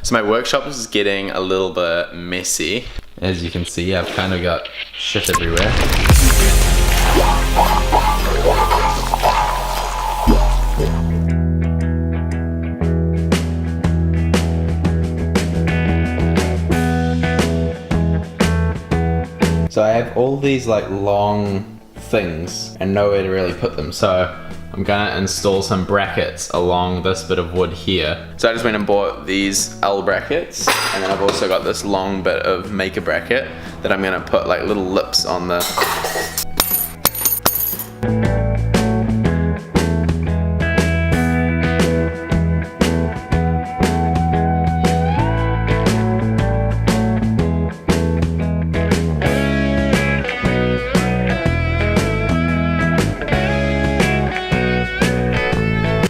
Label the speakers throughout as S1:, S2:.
S1: So my workshop is getting a little bit messy. As you can see, I've kind of got shit everywhere. So I have all these like long things and nowhere to really put them. So I'm gonna install some brackets along this bit of wood here. So I just went and bought these L brackets, and then I've also got this long bit of maker bracket that I'm gonna put like little lips on the.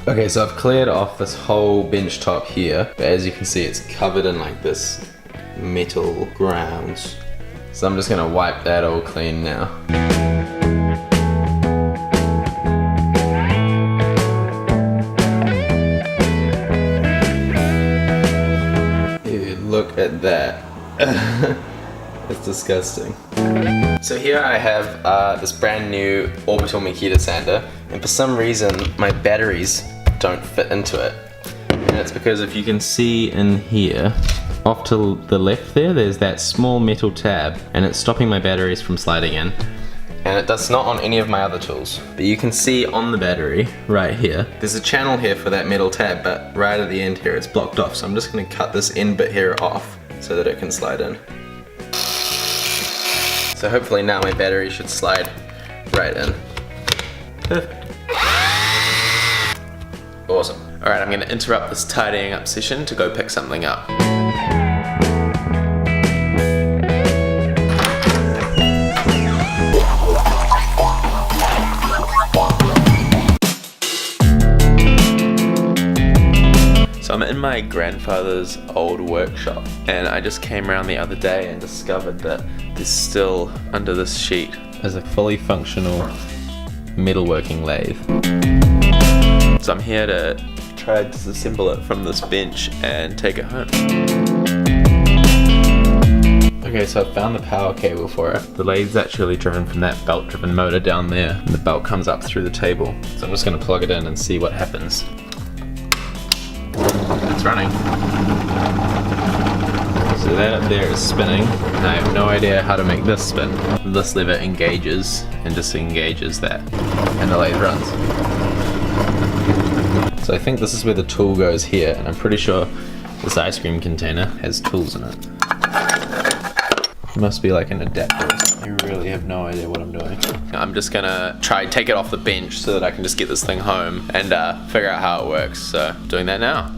S1: Okay, so I've cleared off this whole bench top here, but as you can see, it's covered in like this metal ground. So I'm just gonna wipe that all clean now. Dude, look at that. It's disgusting. So here I have this brand new orbital Makita sander, and for some reason my batteries don't fit into it. And it's because if you can see in here, off to the left there's that small metal tab, and it's stopping my batteries from sliding in. And it does not on any of my other tools. But you can see on the battery, right here, there's a channel here for that metal tab, but right at the end here it's blocked off. So I'm just gonna cut this end bit here off so that it can slide in. So hopefully now my battery should slide right in. Perfect. Awesome. Alright, I'm gonna interrupt this tidying up session to go pick something up. So I'm in my grandfather's old workshop, and I just came around the other day and discovered that there's still, under this sheet, is a fully functional metalworking lathe. So I'm here to try to disassemble it from this bench and take it home. Okay, so I found the power cable for it. The lathe's actually driven from that belt-driven motor down there, and the belt comes up through the table. So I'm just going to plug it in and see what happens. It's running. So that up there is spinning, and I have no idea how to make this spin. This lever engages and disengages that, and the lathe runs. So I think this is where the tool goes here, and I'm pretty sure this ice cream container has tools in it. It must be like an adapter. I really have no idea what I'm doing. I'm just gonna take it off the bench so that I can just get this thing home and figure out how it works. So doing that now.